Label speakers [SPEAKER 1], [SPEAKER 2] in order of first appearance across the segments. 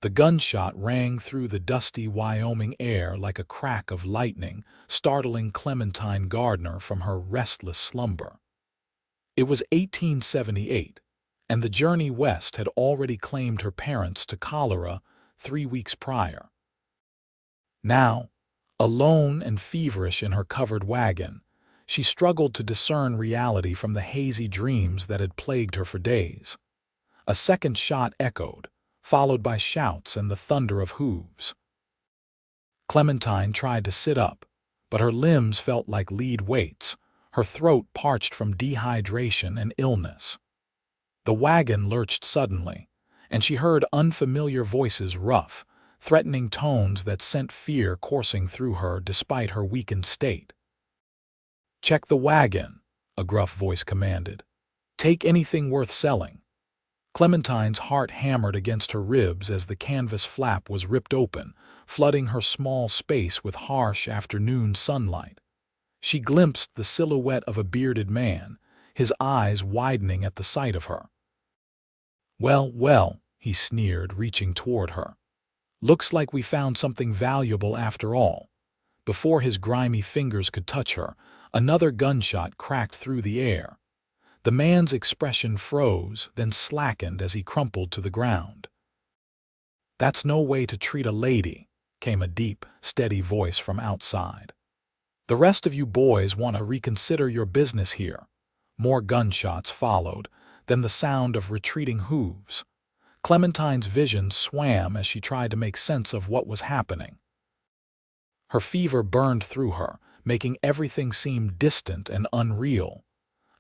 [SPEAKER 1] The gunshot rang through the dusty Wyoming air like a crack of lightning, startling Clementine Gardner from her restless slumber. It was 1878, and the journey west had already claimed her parents to cholera 3 weeks prior. Now, alone and feverish in her covered wagon, she struggled to discern reality from the hazy dreams that had plagued her for days. A second shot echoed, followed by shouts and the thunder of hooves. Clementine tried to sit up, but her limbs felt like lead weights, her throat parched from dehydration and illness. The wagon lurched suddenly, and she heard unfamiliar voices, rough, threatening tones that sent fear coursing through her despite her weakened state. "Check the wagon," a gruff voice commanded. "Take anything worth selling." Clementine's heart hammered against her ribs as the canvas flap was ripped open, flooding her small space with harsh afternoon sunlight. She glimpsed the silhouette of a bearded man, his eyes widening at the sight of her. "Well, well," he sneered, reaching toward her. "Looks like we found something valuable after all." Before his grimy fingers could touch her, another gunshot cracked through the air. The man's expression froze, then slackened as he crumpled to the ground. "That's no way to treat a lady," came a deep, steady voice from outside. "The rest of you boys want to reconsider your business here." More gunshots followed, then the sound of retreating hooves. Clementine's vision swam as she tried to make sense of what was happening. Her fever burned through her, making everything seem distant and unreal.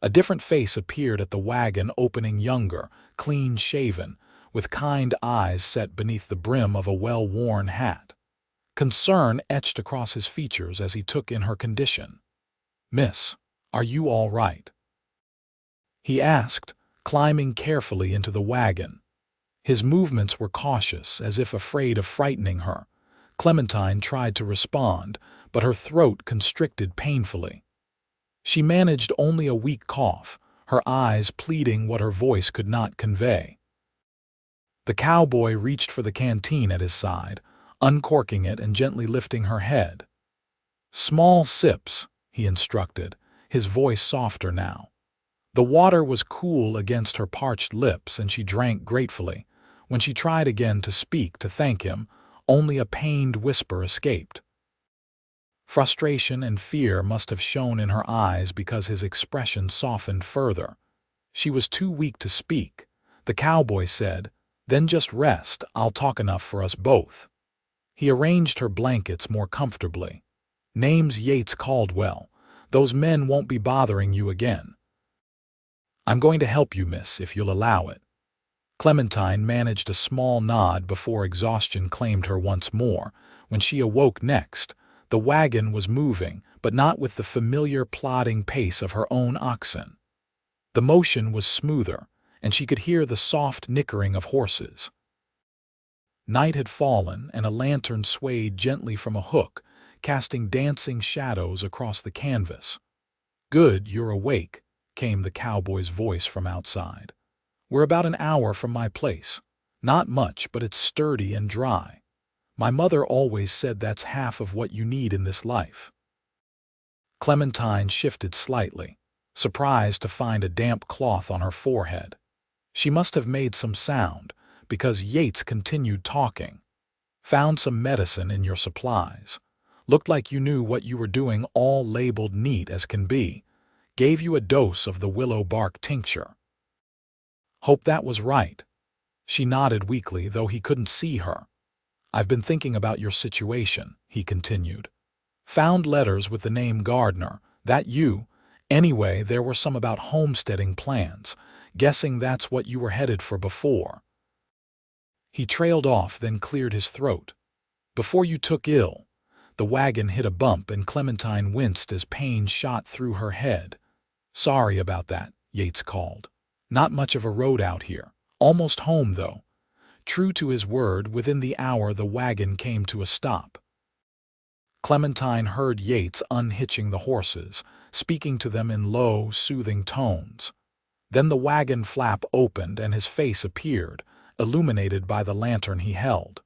[SPEAKER 1] A different face appeared at the wagon opening, younger, clean-shaven, with kind eyes set beneath the brim of a well-worn hat. Concern etched across his features as he took in her condition. "Miss, are you all right?" he asked, climbing carefully into the wagon. His movements were cautious, as if afraid of frightening her. Clementine tried to respond, but her throat constricted painfully. She managed only a weak cough, her eyes pleading what her voice could not convey. The cowboy reached for the canteen at his side, uncorking it and gently lifting her head. "Small sips," he instructed, his voice softer now. The water was cool against her parched lips, and she drank gratefully. When she tried again to speak to thank him, only a pained whisper escaped. Frustration and fear must have shown in her eyes because his expression softened further. She was too weak to speak. The cowboy said, "Then just rest, I'll talk enough for us both." He arranged her blankets more comfortably. "Name's Yates Caldwell. Those men won't be bothering you again." "I'm going to help you, miss, if you'll allow it." Clementine managed a small nod before exhaustion claimed her once more. When she awoke next, the wagon was moving, but not with the familiar plodding pace of her own oxen. The motion was smoother, and she could hear the soft nickering of horses. Night had fallen, and a lantern swayed gently from a hook, casting dancing shadows across the canvas. "Good, you're awake," came the cowboy's voice from outside. "We're about an hour from my place. Not much, but it's sturdy and dry. My mother always said that's half of what you need in this life." Clementine shifted slightly, surprised to find a damp cloth on her forehead. She must have made some sound, because Yates continued talking. "Found some medicine in your supplies. Looked like you knew what you were doing, all labeled neat as can be. Gave you a dose of the willow bark tincture." "Hope that was right." She nodded weakly, though he couldn't see her. "I've been thinking about your situation," he continued. "Found letters with the name Gardner. That you? Anyway, there were some about homesteading plans. Guessing that's what you were headed for before." He trailed off, then cleared his throat. "Before you took ill." The wagon hit a bump, and Clementine winced as pain shot through her head. "Sorry about that," Yates called. "Not much of a road out here. Almost home, though." True to his word, within the hour the wagon came to a stop. Clementine heard Yates unhitching the horses, speaking to them in low, soothing tones. Then the wagon flap opened and his face appeared, illuminated by the lantern he held.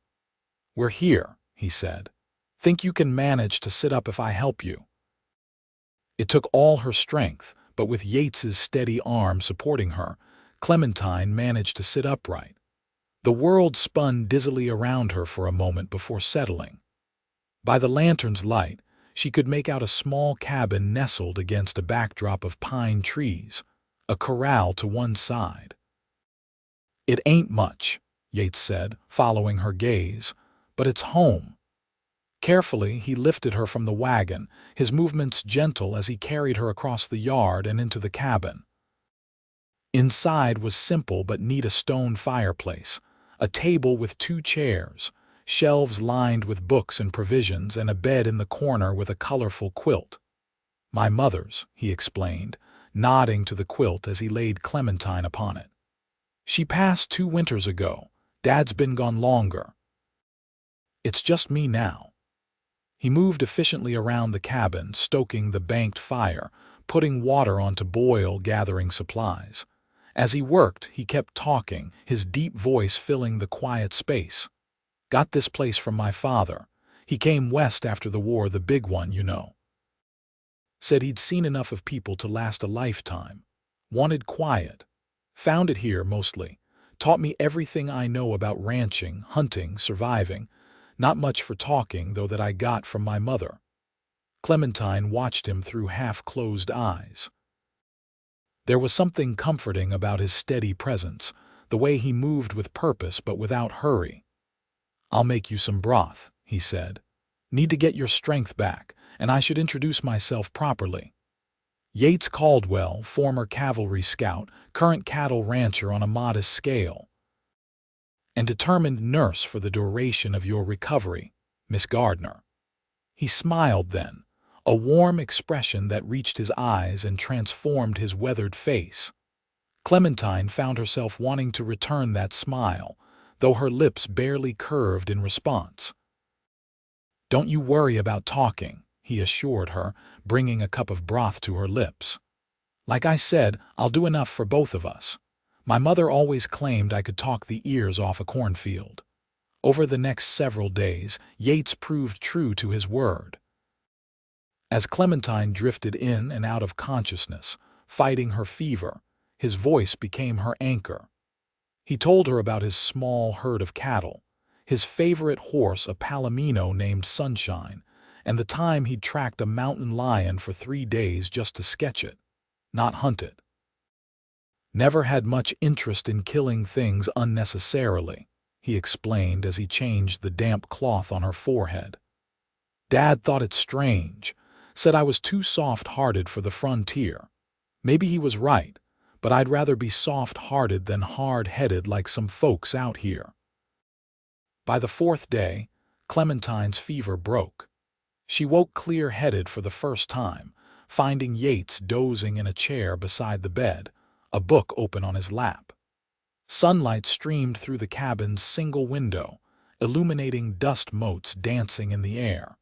[SPEAKER 1] "We're here," he said. "Think you can manage to sit up if I help you?" It took all her strength, but with Yates's steady arm supporting her, Clementine managed to sit upright. The world spun dizzily around her for a moment before settling. By the lantern's light, she could make out a small cabin nestled against a backdrop of pine trees, a corral to one side. "It ain't much," Yates said, following her gaze, "but it's home." Carefully, he lifted her from the wagon, his movements gentle as he carried her across the yard and into the cabin. Inside was simple but neat: a stone fireplace, a table with 2 chairs, shelves lined with books and provisions, and a bed in the corner with a colorful quilt. "My mother's," he explained, nodding to the quilt as he laid Clementine upon it. "She passed 2 winters ago. Dad's been gone longer. It's just me now." He moved efficiently around the cabin, stoking the banked fire, putting water on to boil, gathering supplies. As he worked, he kept talking, his deep voice filling the quiet space. "Got this place from my father. He came west after the war, the big one, you know. Said he'd seen enough of people to last a lifetime. Wanted quiet. Found it here, mostly. Taught me everything I know about ranching, hunting, surviving. Not much for talking, though, that I got from my mother." Clementine watched him through half-closed eyes. There was something comforting about his steady presence, the way he moved with purpose but without hurry. "I'll make you some broth," he said. "Need to get your strength back, and I should introduce myself properly. Yates Caldwell, former cavalry scout, current cattle rancher on a modest scale, and determined nurse for the duration of your recovery, Miss Gardner." He smiled then, a warm expression that reached his eyes and transformed his weathered face. Clementine found herself wanting to return that smile, though her lips barely curved in response. "Don't you worry about talking," he assured her, bringing a cup of broth to her lips. "Like I said, I'll do enough for both of us. My mother always claimed I could talk the ears off a cornfield." Over the next several days, Yates proved true to his word. As Clementine drifted in and out of consciousness, fighting her fever, his voice became her anchor. He told her about his small herd of cattle, his favorite horse, a palomino named Sunshine, and the time he'd tracked a mountain lion for 3 days just to sketch it, not hunt it. "Never had much interest in killing things unnecessarily," he explained as he changed the damp cloth on her forehead. "Dad thought it strange, said I was too soft-hearted for the frontier. Maybe he was right, but I'd rather be soft-hearted than hard-headed like some folks out here." By the 4th day, Clementine's fever broke. She woke clear-headed for the first time, finding Yates dozing in a chair beside the bed, a book open on his lap. Sunlight streamed through the cabin's single window, illuminating dust motes dancing in the air.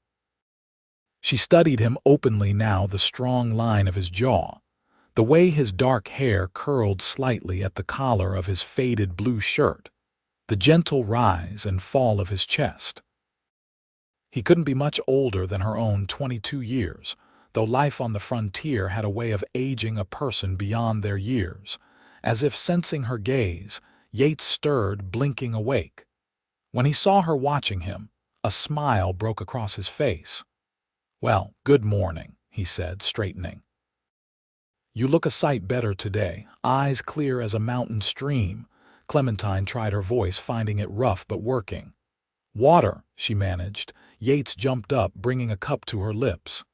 [SPEAKER 1] She studied him openly now, the strong line of his jaw, the way his dark hair curled slightly at the collar of his faded blue shirt, the gentle rise and fall of his chest. He couldn't be much older than her own 22 years, though life on the frontier had a way of aging a person beyond their years. As if sensing her gaze, Yates stirred, blinking awake. When he saw her watching him, a smile broke across his face. "Well, good morning," he said, straightening. "You look a sight better today, eyes clear as a mountain stream." Clementine tried her voice, finding it rough but working. "Water," she managed. Yates jumped up, bringing a cup to her lips.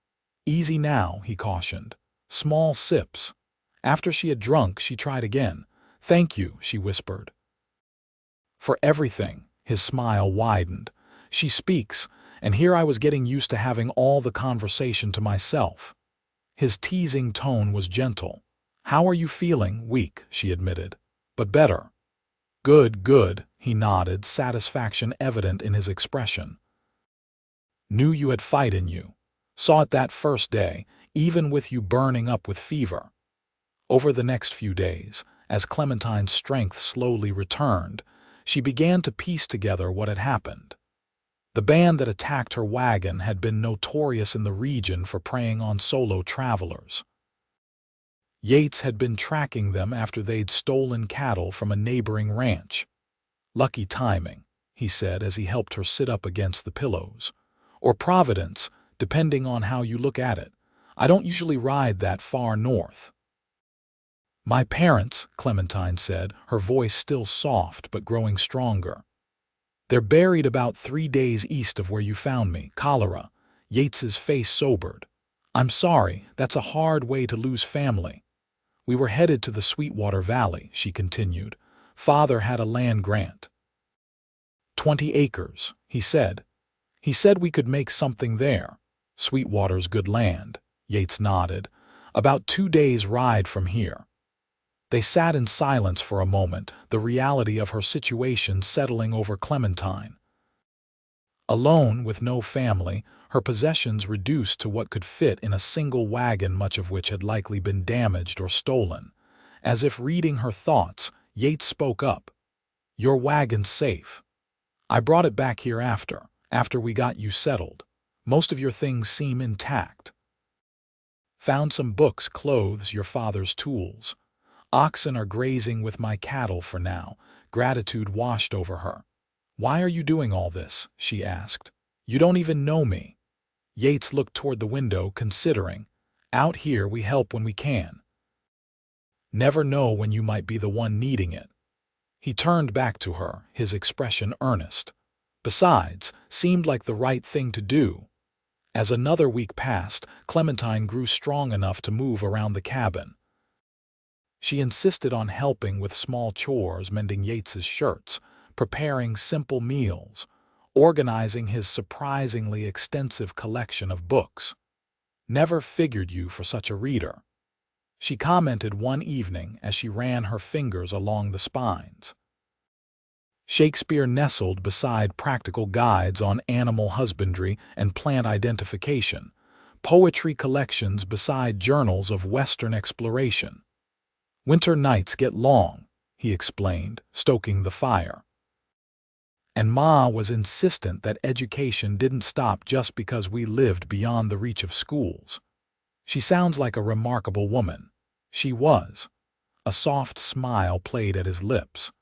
[SPEAKER 1] "Easy now," he cautioned. "Small sips." After she had drunk, she tried again. "Thank you," she whispered. "For everything." His smile widened. "She speaks, and here I was getting used to having all the conversation to myself." His teasing tone was gentle. "How are you feeling?" "Weak," she admitted. "But better." "Good, good," he nodded, satisfaction evident in his expression. "Knew you had fight in you. Saw it that first day, even with you burning up with fever." Over the next few days, as Clementine's strength slowly returned, she began to piece together what had happened. The band that attacked her wagon had been notorious in the region for preying on solo travelers. Yates had been tracking them after they'd stolen cattle from a neighboring ranch. "Lucky timing," he said as he helped her sit up against the pillows. "Or Providence, depending on how you look at it. I don't usually ride that far north." "My parents," Clementine said, her voice still soft but growing stronger. "They're buried about 3 days east of where you found me, cholera." Yates's face sobered. "I'm sorry, that's a hard way to lose family." "We were headed to the Sweetwater Valley," she continued. "Father had a land grant. 20 acres, he said. He said we could make something there. Sweetwater's good land." Yates nodded. "About 2 days' ride from here." They sat in silence for a moment, the reality of her situation settling over Clementine. Alone, with no family, her possessions reduced to what could fit in a single wagon, much of which had likely been damaged or stolen. As if reading her thoughts, Yates spoke up. "Your wagon's safe. I brought it back here after we got you settled. Most of your things seem intact. Found some books, clothes, your father's tools. Oxen are grazing with my cattle for now." Gratitude washed over her. "Why are you doing all this?" she asked. "You don't even know me." Yates looked toward the window, considering. "Out here we help when we can. Never know when you might be the one needing it." He turned back to her, his expression earnest. Besides, seemed like the right thing to do. As another week passed, Clementine grew strong enough to move around the cabin. She insisted on helping with small chores, mending Yates's shirts, preparing simple meals, organizing his surprisingly extensive collection of books. "Never figured you for such a reader," she commented one evening as she ran her fingers along the spines. Shakespeare nestled beside practical guides on animal husbandry and plant identification, poetry collections beside journals of Western exploration. "Winter nights get long," he explained, stoking the fire. "And Ma was insistent that education didn't stop just because we lived beyond the reach of schools." "She sounds like a remarkable woman." She was. A soft smile played at his lips.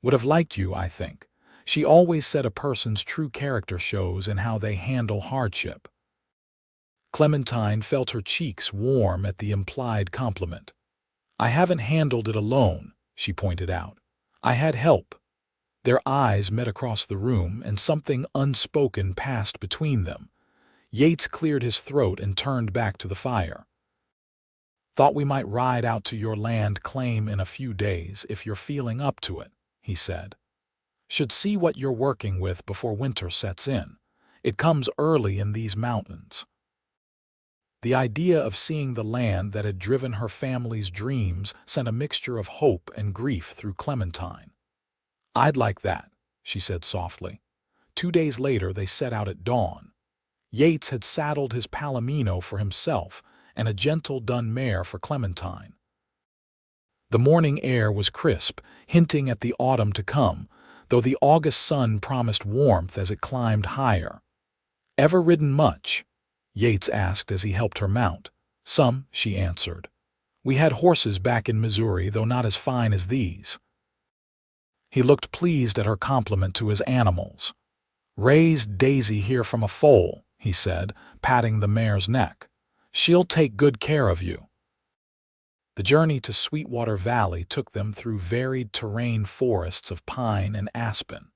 [SPEAKER 1] "Would have liked you, I think. She always said a person's true character shows in how they handle hardship." Clementine felt her cheeks warm at the implied compliment. "I haven't handled it alone," she pointed out. "I had help." Their eyes met across the room, and something unspoken passed between them. Yates cleared his throat and turned back to the fire. "Thought we might ride out to your land claim in a few days, if you're feeling up to it," he said. "Should see what you're working with before winter sets in. It comes early in these mountains." The idea of seeing the land that had driven her family's dreams sent a mixture of hope and grief through Clementine. "I'd like that," she said softly. 2 days later they set out at dawn. Yates had saddled his palomino for himself and a gentle dun mare for Clementine. The morning air was crisp, hinting at the autumn to come, though the August sun promised warmth as it climbed higher. "Ever ridden much?" Yates asked as he helped her mount. "Some," she answered. "We had horses back in Missouri, though not as fine as these." He looked pleased at her compliment to his animals. "Raised Daisy here from a foal," he said, patting the mare's neck. "She'll take good care of you." The journey to Sweetwater Valley took them through varied terrain, forests of pine and aspen,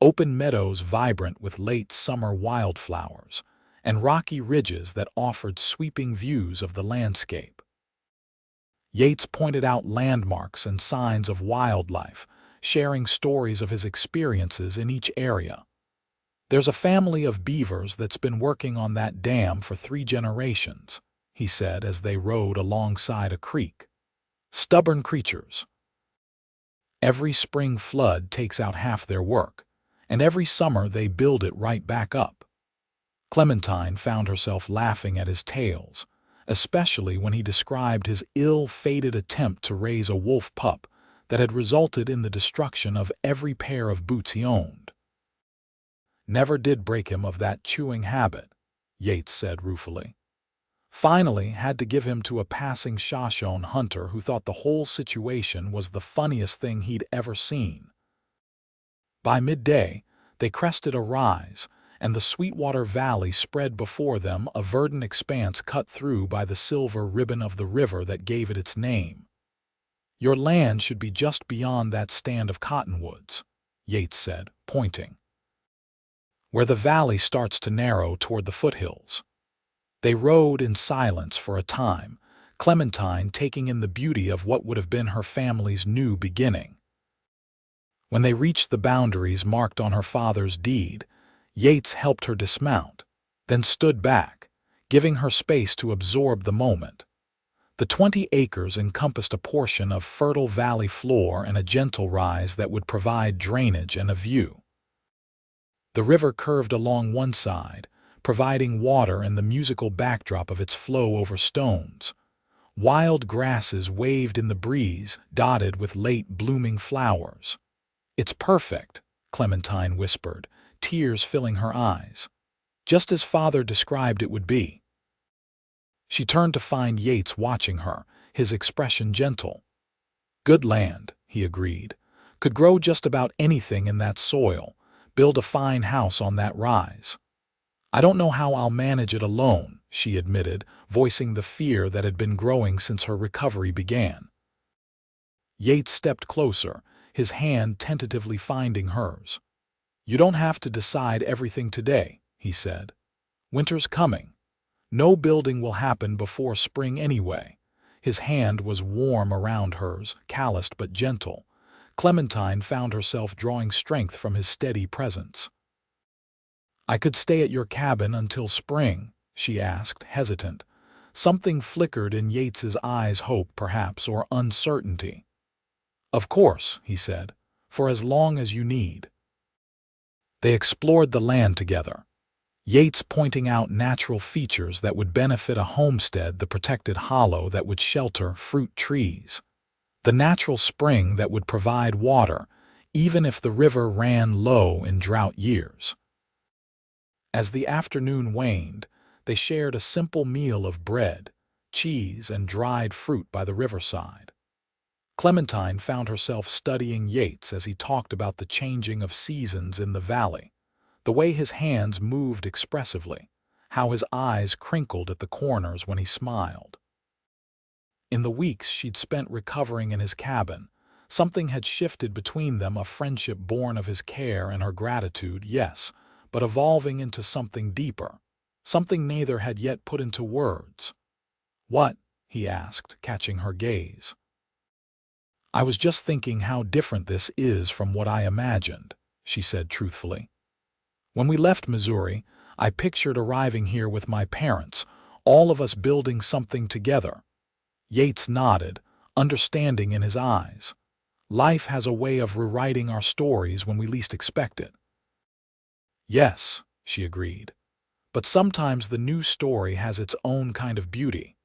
[SPEAKER 1] open meadows vibrant with late summer wildflowers, and rocky ridges that offered sweeping views of the landscape. Yates pointed out landmarks and signs of wildlife, sharing stories of his experiences in each area. "There's a family of beavers that's been working on that dam for 3 generations," he said as they rode alongside a creek. "Stubborn creatures. Every spring flood takes out half their work, and every summer they build it right back up." Clementine found herself laughing at his tales, especially when he described his ill-fated attempt to raise a wolf pup that had resulted in the destruction of every pair of boots he owned. "Never did break him of that chewing habit," Yates said ruefully. "Finally had to give him to a passing Shoshone hunter who thought the whole situation was the funniest thing he'd ever seen." By midday, they crested a rise, and the Sweetwater Valley spread before them, a verdant expanse cut through by the silver ribbon of the river that gave it its name. "Your land should be just beyond that stand of cottonwoods," Yates said, pointing, "where the valley starts to narrow toward the foothills." They rode in silence for a time, Clementine taking in the beauty of what would have been her family's new beginning. When they reached the boundaries marked on her father's deed, Yates helped her dismount, then stood back, giving her space to absorb the moment. The 20 acres encompassed a portion of fertile valley floor and a gentle rise that would provide drainage and a view. The river curved along one side, providing water and the musical backdrop of its flow over stones. Wild grasses waved in the breeze, dotted with late blooming flowers. "It's perfect," Clementine whispered, tears filling her eyes. "Just as Father described it would be." She turned to find Yates watching her, his expression gentle. "Good land," he agreed. "Could grow just about anything in that soil, build a fine house on that rise." "I don't know how I'll manage it alone," she admitted, voicing the fear that had been growing since her recovery began. Yates stepped closer, his hand tentatively finding hers. "You don't have to decide everything today," he said. "Winter's coming. No building will happen before spring anyway." His hand was warm around hers, calloused but gentle. Clementine found herself drawing strength from his steady presence. "I could stay at your cabin until spring?" she asked, hesitant. Something flickered in Yates's eyes, hope perhaps, or uncertainty. "Of course," he said, "for as long as you need." They explored the land together, Yates pointing out natural features that would benefit a homestead, the protected hollow that would shelter fruit trees, the natural spring that would provide water, even if the river ran low in drought years. As the afternoon waned, they shared a simple meal of bread, cheese, and dried fruit by the riverside. Clementine found herself studying Yates as he talked about the changing of seasons in the valley, the way his hands moved expressively, how his eyes crinkled at the corners when he smiled. In the weeks she'd spent recovering in his cabin, something had shifted between them, a friendship born of his care and her gratitude, yes, but evolving into something deeper, something neither had yet put into words. "What?" he asked, catching her gaze. "I was just thinking how different this is from what I imagined," she said truthfully. "When we left Missouri, I pictured arriving here with my parents, all of us building something together." Yates nodded, understanding in his eyes. "Life has a way of rewriting our stories when we least expect it." "Yes," she agreed, "but sometimes the new story has its own kind of beauty."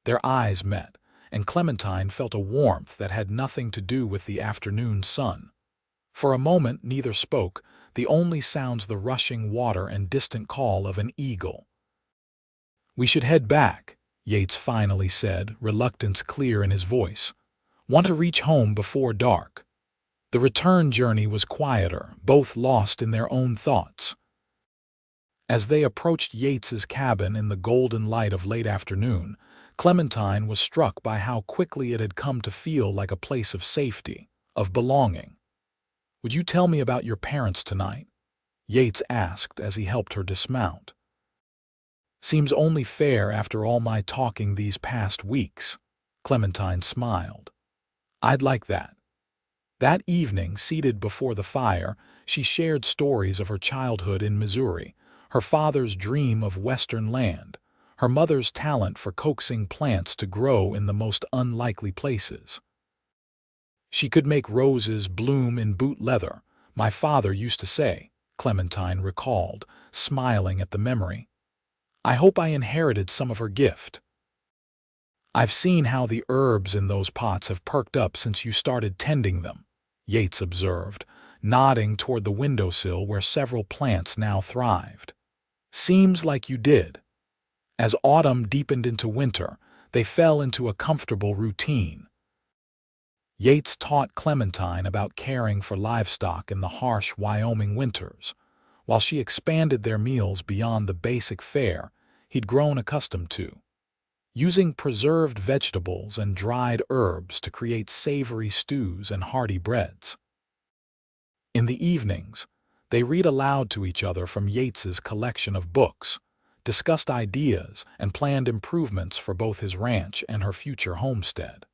[SPEAKER 1] Their eyes met, and Clementine felt a warmth that had nothing to do with the afternoon sun. For a moment neither spoke, the only sounds the rushing water and distant call of an eagle. "We should head back," Yates finally said, reluctance clear in his voice. "Want to reach home before dark." The return journey was quieter, both lost in their own thoughts. As they approached Yates's cabin in the golden light of late afternoon, Clementine was struck by how quickly it had come to feel like a place of safety, of belonging. "Would you tell me about your parents tonight?" Yates asked as he helped her dismount. "Seems only fair after all my talking these past weeks," Clementine smiled. "I'd like that." That evening, seated before the fire, she shared stories of her childhood in Missouri, her father's dream of western land, her mother's talent for coaxing plants to grow in the most unlikely places. "She could make roses bloom in boot leather, my father used to say," Clementine recalled, smiling at the memory. "I hope I inherited some of her gift." I've seen how the herbs in those pots have perked up since you started tending them, Yates observed, nodding toward the windowsill where several plants now thrived. Seems like you did. As autumn deepened into winter, they fell into a comfortable routine. Yates taught Clementine about caring for livestock in the harsh Wyoming winters, while she expanded their meals beyond the basic fare he'd grown accustomed to, using preserved vegetables and dried herbs to create savory stews and hearty breads. In the evenings, they read aloud to each other from Yates's collection of books, discussed ideas, and planned improvements for both his ranch and her future homestead.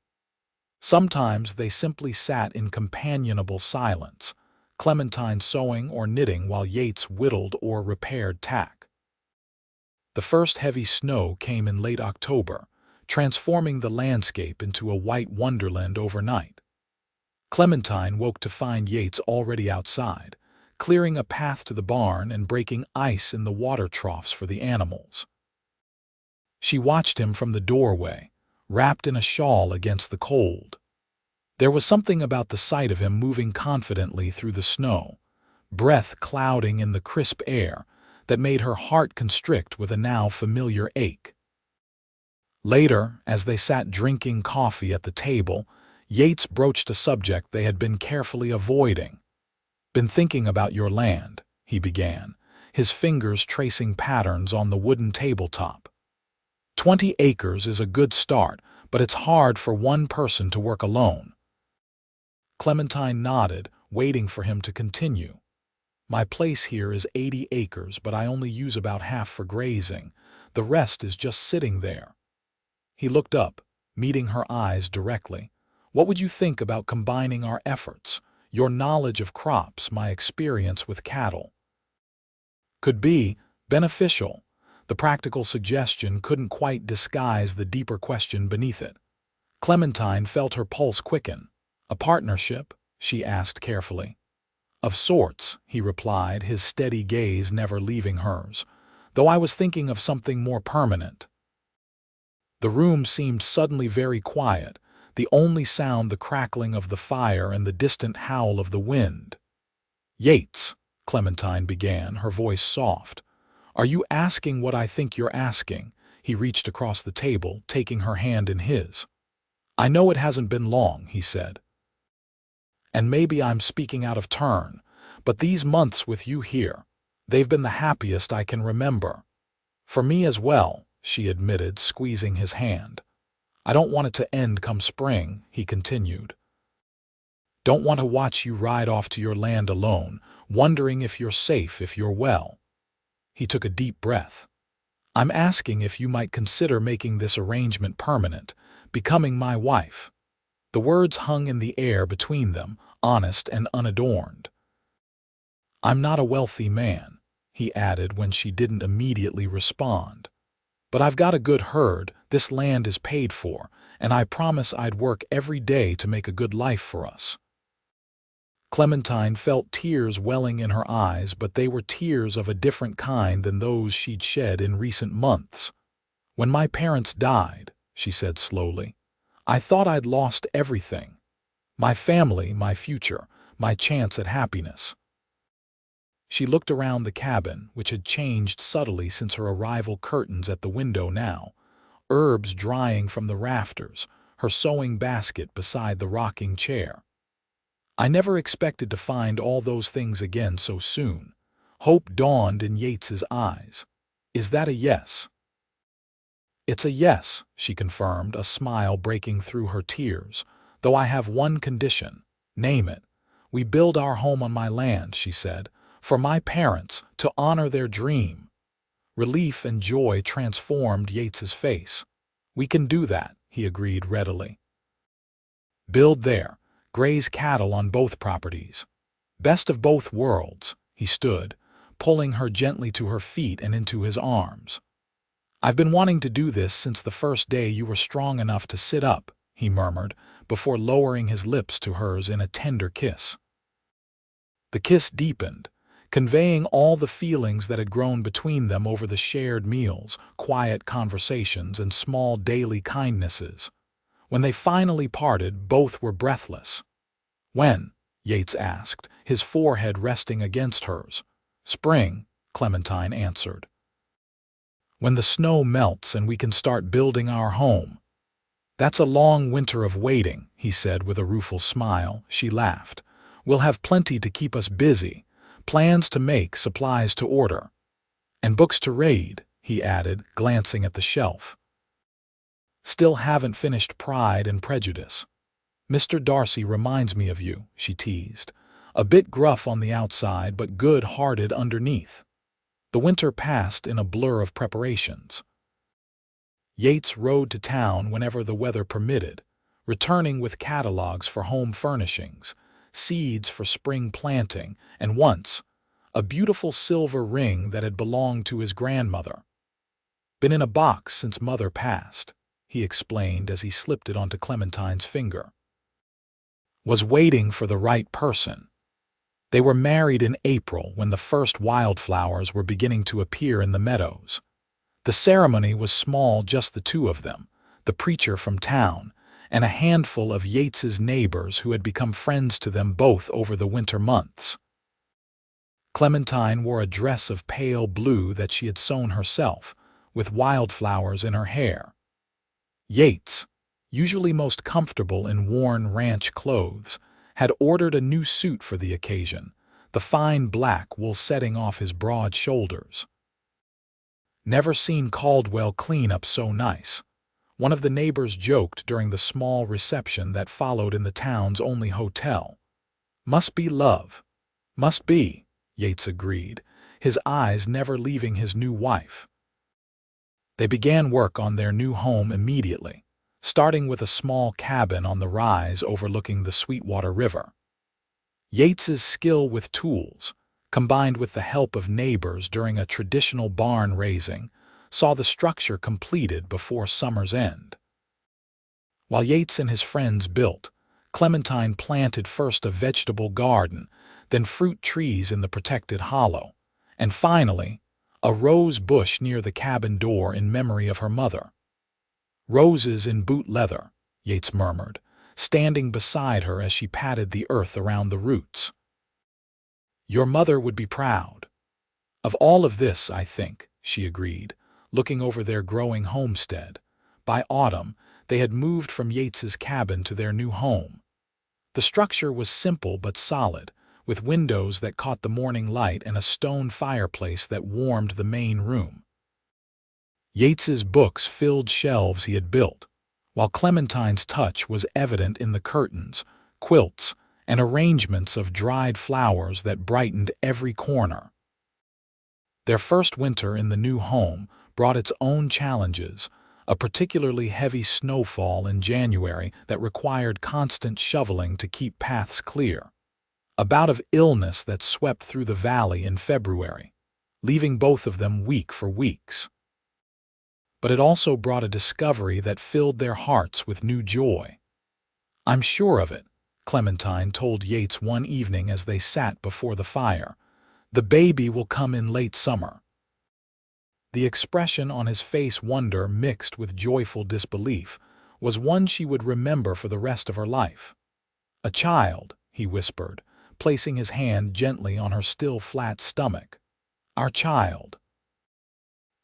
[SPEAKER 1] Sometimes they simply sat in companionable silence, Clementine sewing or knitting while Yates whittled or repaired tack. The first heavy snow came in late October, transforming the landscape into a white wonderland overnight. Clementine woke to find Yates already outside, clearing a path to the barn and breaking ice in the water troughs for the animals. She watched him from the doorway, wrapped in a shawl against the cold. There was something about the sight of him moving confidently through the snow, breath clouding in the crisp air, that made her heart constrict with a now familiar ache. Later, as they sat drinking coffee at the table, Yates broached a subject they had been carefully avoiding. "Been thinking about your land," he began, his fingers tracing patterns on the wooden tabletop. 20 acres is a good start, but it's hard for one person to work alone." Clementine nodded, waiting for him to continue. "My place here is 80 acres, but I only use about half for grazing. The rest is just sitting there." He looked up, meeting her eyes directly. "What would you think about combining our efforts? Your knowledge of crops, my experience with cattle." Could be beneficial. The practical suggestion couldn't quite disguise the deeper question beneath it. Clementine felt her pulse quicken. "A partnership?" she asked carefully. "Of sorts," he replied, his steady gaze never leaving hers, "though I was thinking of something more permanent." The room seemed suddenly very quiet, the only sound the crackling of the fire and the distant howl of the wind. "Yates," Clementine began, her voice soft, "are you asking what I think you're asking?" He reached across the table, taking her hand in his. "I know it hasn't been long," he said. "And maybe I'm speaking out of turn, but these months with you here, they've been the happiest I can remember." "For me as well," she admitted, squeezing his hand. "I don't want it to end come spring," he continued. "Don't want to watch you ride off to your land alone, wondering if you're safe, if you're well." He took a deep breath. "I'm asking if you might consider making this arrangement permanent, becoming my wife." The words hung in the air between them, honest and unadorned. "I'm not a wealthy man," he added when she didn't immediately respond. "But I've got a good herd, this land is paid for, and I promise I'd work every day to make a good life for us." Clementine felt tears welling in her eyes, but they were tears of a different kind than those she'd shed in recent months. "When my parents died," she said slowly, "I thought I'd lost everything. My family, my future, my chance at happiness." She looked around the cabin, which had changed subtly since her arrival, curtains at the window now, herbs drying from the rafters, her sewing basket beside the rocking chair. "I never expected to find all those things again so soon." Hope dawned in Yates's eyes. "Is that a yes?" "It's a yes," she confirmed, a smile breaking through her tears. "Though I have one condition." "Name it." "We build our home on my land," she said, "for my parents, to honor their dream." Relief and joy transformed Yates's face. "We can do that," he agreed readily. "Build there, graze cattle on both properties. Best of both worlds." He stood, pulling her gently to her feet and into his arms. "I've been wanting to do this since the first day you were strong enough to sit up," he murmured, before lowering his lips to hers in a tender kiss. The kiss deepened, conveying all the feelings that had grown between them over the shared meals, quiet conversations, and small daily kindnesses. When they finally parted, both were breathless. "When?" Yates asked, his forehead resting against hers. "Spring," Clementine answered. "When the snow melts and we can start building our home." "That's a long winter of waiting," he said with a rueful smile. She laughed. "We'll have plenty to keep us busy, plans to make, supplies to order. And books to read," he added, glancing at the shelf. "Still haven't finished Pride and Prejudice. Mr. Darcy reminds me of you," she teased. "A bit gruff on the outside, but good-hearted underneath." The winter passed in a blur of preparations. Yates rode to town whenever the weather permitted, returning with catalogs for home furnishings, seeds for spring planting, and once, a beautiful silver ring that had belonged to his grandmother. "Been in a box since Mother passed," he explained as he slipped it onto Clementine's finger. "Was waiting for the right person." They were married in April when the first wildflowers were beginning to appear in the meadows. The ceremony was small, just the two of them, the preacher from town, and a handful of Yates's neighbors who had become friends to them both over the winter months. Clementine wore a dress of pale blue that she had sewn herself, with wildflowers in her hair. Yates, usually most comfortable in worn ranch clothes, had ordered a new suit for the occasion, the fine black wool setting off his broad shoulders. "Never seen Caldwell clean up so nice," one of the neighbors joked during the small reception that followed in the town's only hotel. "Must be love." "Must be," Yates agreed, his eyes never leaving his new wife. They began work on their new home immediately, starting with a small cabin on the rise overlooking the Sweetwater River. Yates's skill with tools, combined with the help of neighbors during a traditional barn raising, saw the structure completed before summer's end. While Yates and his friends built, Clementine planted first a vegetable garden, then fruit trees in the protected hollow, and finally, a rose bush near the cabin door in memory of her mother. "Roses in boot leather," Yates murmured, standing beside her as she patted the earth around the roots. "Your mother would be proud of all of this, I think," she agreed, looking over their growing homestead. By autumn, they had moved from Yates's cabin to their new home. The structure was simple but solid, with windows that caught the morning light and a stone fireplace that warmed the main room. Yates's books filled shelves he had built, while Clementine's touch was evident in the curtains, quilts, and arrangements of dried flowers that brightened every corner. Their first winter in the new home brought its own challenges, a particularly heavy snowfall in January that required constant shoveling to keep paths clear, a bout of illness that swept through the valley in February, leaving both of them weak for weeks. But it also brought a discovery that filled their hearts with new joy. "I'm sure of it," Clementine told Yates one evening as they sat before the fire. "The baby will come in late summer." The expression on his face, wonder mixed with joyful disbelief, was one she would remember for the rest of her life. "A child," he whispered, placing his hand gently on her still flat stomach. "Our child."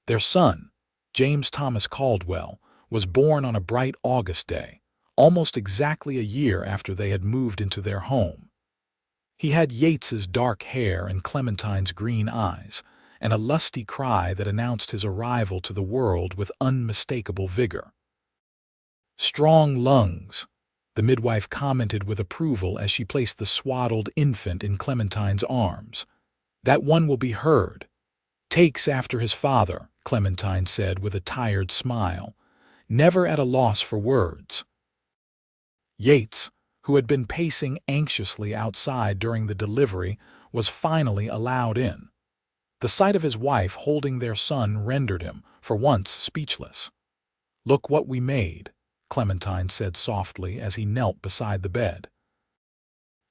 [SPEAKER 1] Their son, James Thomas Caldwell, was born on a bright August day, almost exactly a year after they had moved into their home. He had Yates's dark hair and Clementine's green eyes, and a lusty cry that announced his arrival to the world with unmistakable vigor. "Strong lungs," the midwife commented with approval as she placed the swaddled infant in Clementine's arms. "That one will be heard." "Takes after his father," Clementine said with a tired smile, never at a loss for words. Yates, who had been pacing anxiously outside during the delivery, was finally allowed in. The sight of his wife holding their son rendered him, for once, speechless. "Look what we made," Clementine said softly as he knelt beside the bed.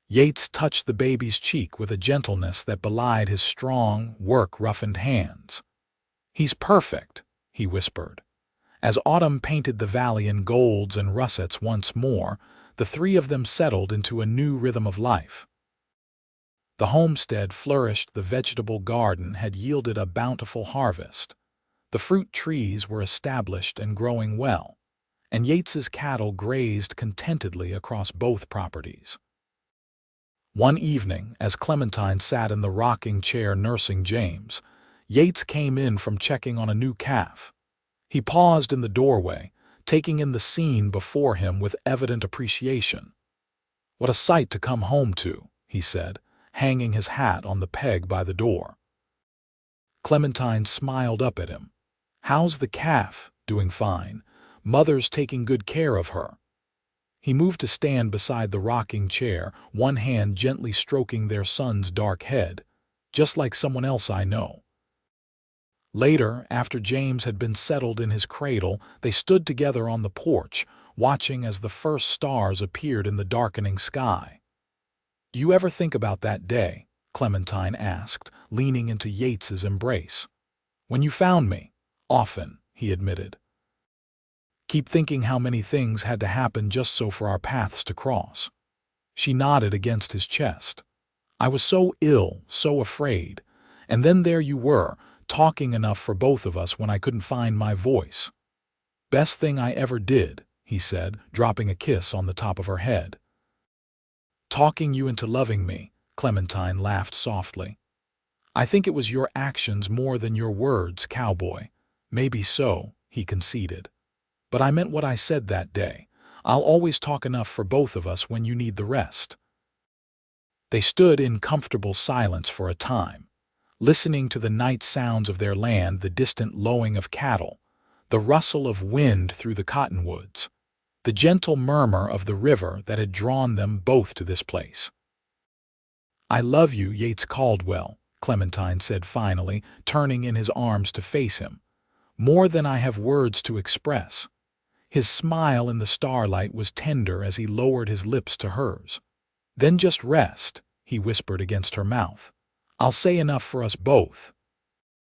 [SPEAKER 1] Yates touched the baby's cheek with a gentleness that belied his strong, work-roughened hands. "He's perfect," he whispered. As autumn painted the valley in golds and russets once more, the three of them settled into a new rhythm of life. The homestead flourished, the vegetable garden had yielded a bountiful harvest. The fruit trees were established and growing well, and Yates's cattle grazed contentedly across both properties. One evening, as Clementine sat in the rocking chair nursing James, Yates came in from checking on a new calf. He paused in the doorway, taking in the scene before him with evident appreciation. "What a sight to come home to," he said, hanging his hat on the peg by the door. Clementine smiled up at him. "How's the calf? Doing fine. Mother's taking good care of her." He moved to stand beside the rocking chair, one hand gently stroking their son's dark head. "Just like someone else I know." Later, after James had been settled in his cradle, they stood together on the porch, watching as the first stars appeared in the darkening sky. "Do you ever think about that day?" Clementine asked, leaning into Yates's embrace. "When you found me?" "Often," he admitted. "Keep thinking how many things had to happen just so for our paths to cross." She nodded against his chest. "I was so ill, so afraid. And then there you were, talking enough for both of us when I couldn't find my voice." "Best thing I ever did," he said, dropping a kiss on the top of her head. "Talking you into loving me," Clementine laughed softly. "I think it was your actions more than your words, Cowboy." "Maybe so," he conceded. "But I meant what I said that day. I'll always talk enough for both of us when you need the rest." They stood in comfortable silence for a time, listening to the night sounds of their land, the distant lowing of cattle, the rustle of wind through the cottonwoods, the gentle murmur of the river that had drawn them both to this place. "I love you, Yates Caldwell," Clementine said finally, turning in his arms to face him. "More than I have words to express." His smile in the starlight was tender as he lowered his lips to hers. "Then just rest," he whispered against her mouth. "I'll say enough for us both."